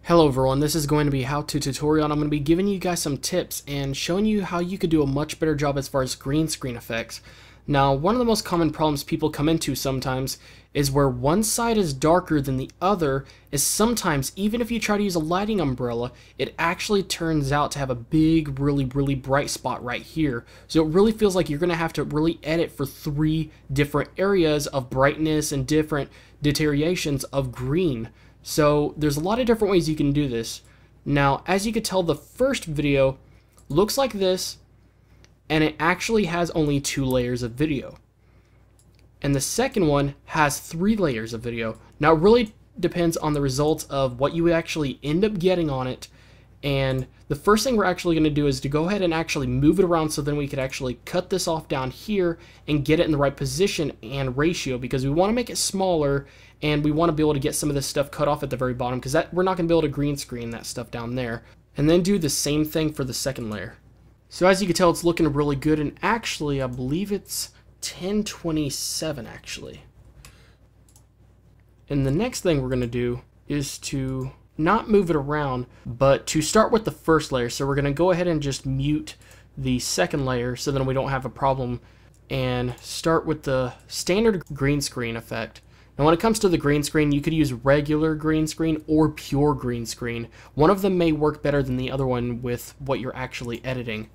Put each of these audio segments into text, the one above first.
Hello everyone, this is going to be a how-to tutorial and I'm going to be giving you guys some tips and showing you how you could do a much better job as far as green screen effects. Now, one of the most common problems people come into sometimes is where one side is darker than the other is sometimes, even if you try to use a lighting umbrella, it actually turns out to have a big, really bright spot right here. So it really feels like you're going to have to really edit for 3 different areas of brightness and different deteriorations of green. So there's a lot of different ways you can do this. Now, as you can tell, the first video looks like this, and it actually has only 2 layers of video. And the second one has 3 layers of video. Now, it really depends on the results of what you actually end up getting on it. And the first thing we're actually going to do is to go ahead and actually move it around so then we could actually cut this off down here and get it in the right position and ratio, because we want to make it smaller and we want to be able to get some of this stuff cut off at the very bottom, because we're not going to be able to green screen that stuff down there. And then do the same thing for the second layer. So as you can tell, it's looking really good, and actually I believe it's 1027 actually. And the next thing we're going to do is to not move it around, but to start with the first layer. So we're going to go ahead and just mute the second layer so then we don't have a problem, and start with the standard green screen effect. Now when it comes to the green screen, you could use regular green screen or pure green screen. One of them may work better than the other one with what you're actually editing.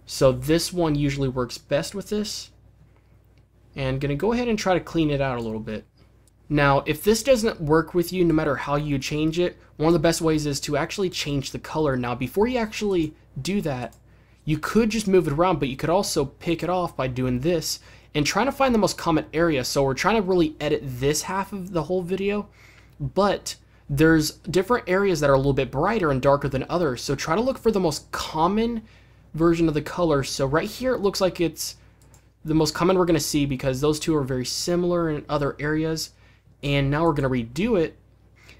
So this one usually works best with this. And going to go ahead and try to clean it out a little bit. Now, if this doesn't work with you, no matter how you change it, one of the best ways is to actually change the color. Now, before you actually do that, you could just move it around, but you could also pick it off by doing this and trying to find the most common area. So we're trying to really edit this half of the whole video, but there's different areas that are a little bit brighter and darker than others. So try to look for the most common version of the color. So right here, it looks like it's the most common we're going to see because those two are very similar in other areas. And now we're going to redo it.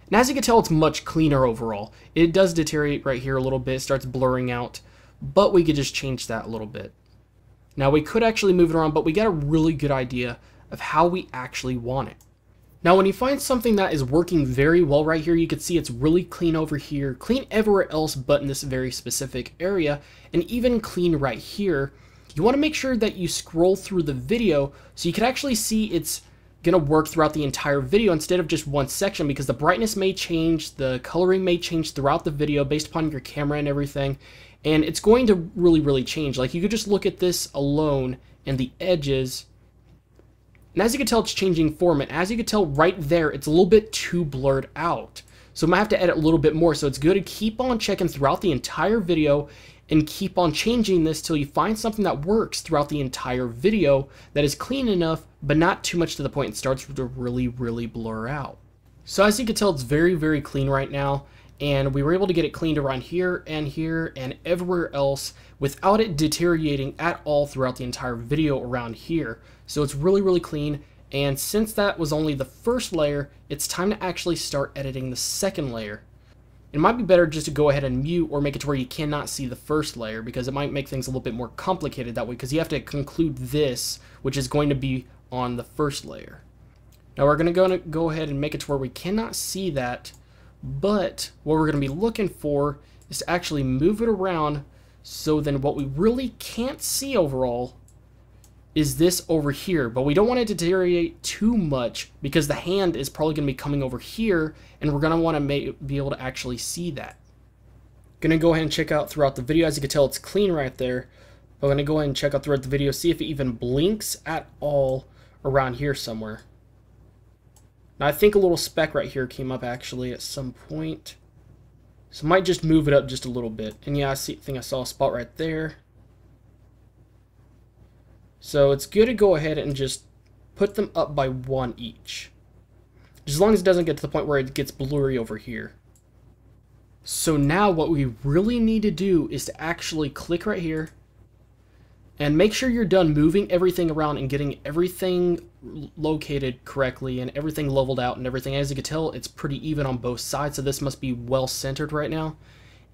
And as you can tell, it's much cleaner overall. It does deteriorate right here a little bit, starts blurring out, but we could just change that a little bit. Now we could actually move it around, but we got a really good idea of how we actually want it. Now when you find something that is working very well right here, you can see it's really clean over here, clean everywhere else but in this very specific area, and even clean right here. You want to make sure that you scroll through the video so you can actually see it's going to work throughout the entire video instead of just one section, because the brightness may change, the coloring may change throughout the video based upon your camera and everything, and it's going to really change. Like, you could just look at this alone and the edges, and as you can tell, it's changing format. As you can tell right there, it's a little bit too blurred out, so I might have to edit a little bit more. So it's good to keep on checking throughout the entire video and keep on changing this till you find something that works throughout the entire video that is clean enough but not too much to the point it starts to really blur out. So as you can tell, it's very clean right now, and we were able to get it cleaned around here and everywhere else without it deteriorating at all throughout the entire video around here. So it's really clean, and since that was only the first layer, it's time to actually start editing the second layer. It might be better just to go ahead and mute or make it to where you cannot see the first layer, because it might make things a little bit more complicated that way, because you have to conclude this, which is going to be on the first layer. Now we're going to go ahead and make it to where we cannot see that, but what we're going to be looking for is to actually move it around so then what we really can't see overall is this over here, but we don't want it to deteriorate too much because the hand is probably going to be coming over here, and we're going to want to be able to actually see that. Going to go ahead and check out throughout the video. As you can tell, it's clean right there. But I'm going to go ahead and check out throughout the video, see if it even blinks at all around here somewhere. Now I think a little speck right here came up actually at some point, so I might just move it up just a little bit. And yeah, I think I saw a spot right there. So it's good to go ahead and just put them up by 1 each, as long as it doesn't get to the point where it gets blurry over here. So now what we really need to do is to actually click right here and make sure you're done moving everything around and getting everything located correctly and everything leveled out and everything. As you can tell, it's pretty even on both sides, so this must be well centered right now.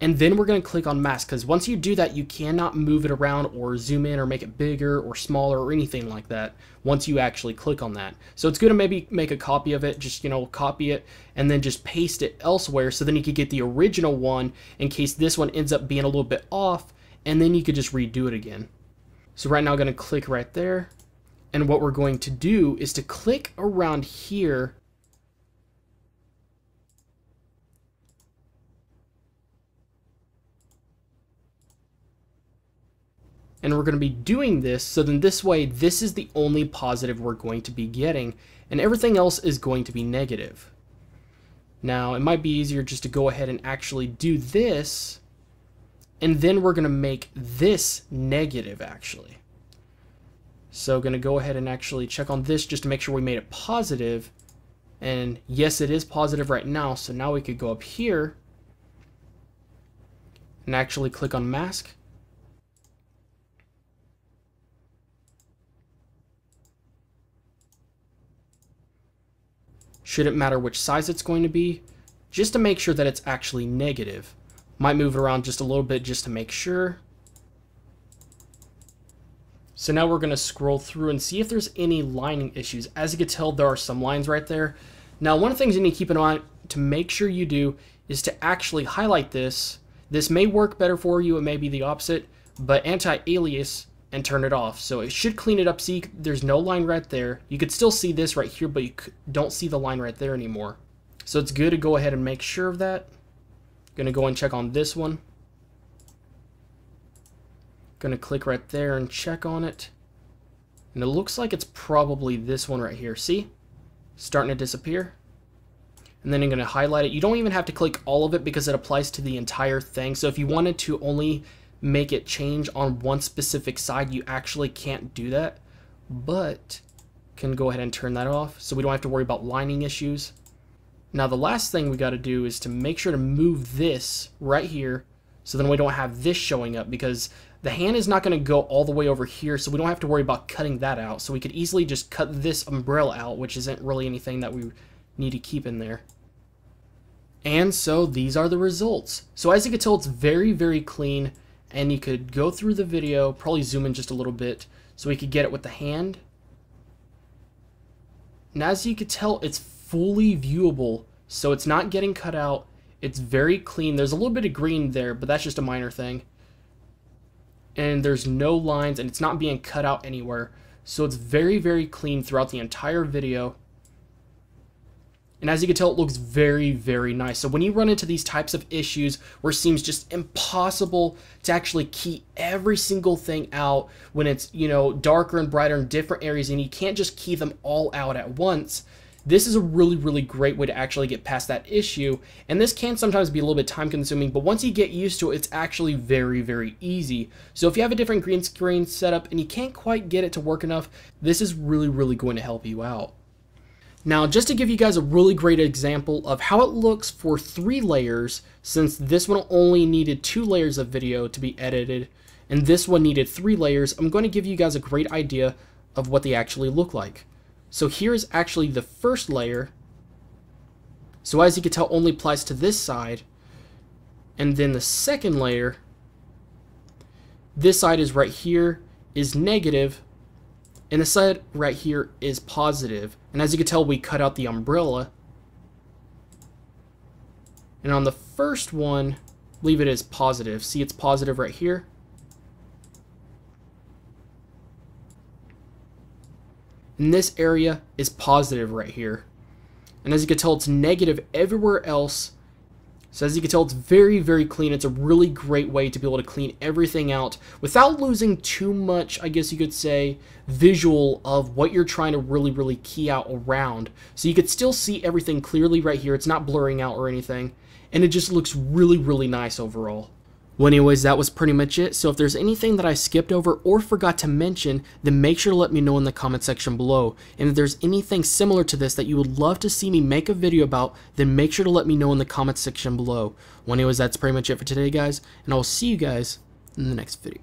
And then we're going to click on mask, because once you do that, you cannot move it around or zoom in or make it bigger or smaller or anything like that once you actually click on that. So it's good to maybe make a copy of it, just, copy it and then just paste it elsewhere, so then you could get the original one in case this one ends up being a little bit off, and then you could just redo it again. So right now I'm going to click right there, and what we're going to do is to click around here and we're going to be doing this, so then this way, this is the only positive we're going to be getting, and everything else is going to be negative. Now, it might be easier just to go ahead and actually do this, and then we're going to make this negative, actually. So going to go ahead and actually check on this just to make sure we made it positive, and yes, it is positive right now, so now we could go up here and actually click on mask. Shouldn't matter which size it's going to be, just to make sure that it's actually negative. Might move it around just a little bit just to make sure. So now we're going to scroll through and see if there's any lining issues. As you can tell, there are some lines right there. Now, one of the things you need to keep in mind to make sure you do is to actually highlight this. This may work better for you, it may be the opposite, but anti-alias and turn it off. So it should clean it up. See, there's no line right there. You could still see this right here, but you don't see the line right there anymore. So it's good to go ahead and make sure of that. Gonna go and check on this one. Gonna click right there and check on it. And it looks like it's probably this one right here. See? Starting to disappear. And then I'm gonna highlight it. You don't even have to click all of it because it applies to the entire thing. So if you wanted to only make it change on one specific side, you actually can't do that, but can go ahead and turn that off so we don't have to worry about lining issues. Now the last thing we got to do is to make sure to move this right here, so then we don't have this showing up, because the hand is not going to go all the way over here, so we don't have to worry about cutting that out. So we could easily just cut this umbrella out, which isn't really anything that we need to keep in there. And so these are the results. So as you can tell, it's very, very clean. And you could go through the video, probably zoom in just a little bit so we could get it with the hand. And as you could tell, it's fully viewable, so it's not getting cut out. It's very clean. There's a little bit of green there, but that's just a minor thing. And there's no lines, and it's not being cut out anywhere. So it's very, very clean throughout the entire video. And as you can tell, it looks very, very nice. So when you run into these types of issues where it seems just impossible to actually key every single thing out when it's, darker and brighter in different areas, and you can't just key them all out at once, this is a really, really great way to actually get past that issue. And this can sometimes be a little bit time consuming, but once you get used to it, it's actually very, very easy. So if you have a different green screen setup and you can't quite get it to work enough, this is really, really going to help you out. Now, just to give you guys a really great example of how it looks for 3 layers, since this one only needed 2 layers of video to be edited, and this one needed 3 layers, I'm going to give you guys a great idea of what they actually look like. So here's actually the first layer. So as you can tell, only applies to this side. And then the second layer, this side is right here, is negative, and the side right here is positive. And as you can tell, we cut out the umbrella. And on the first one, leave it as positive. See, it's positive right here. And this area is positive right here. And as you can tell, it's negative everywhere else. So as you can tell, it's very, very clean. It's a really great way to be able to clean everything out without losing too much, I guess you could say, visual of what you're trying to really, really key out around. So you could still see everything clearly right here. It's not blurring out or anything. And it just looks really, really nice overall. Well, anyways, that was pretty much it. So if there's anything that I skipped over or forgot to mention, then make sure to let me know in the comment section below. And if there's anything similar to this that you would love to see me make a video about, then make sure to let me know in the comment section below. Well, anyways, that's pretty much it for today, guys. And I will see you guys in the next video.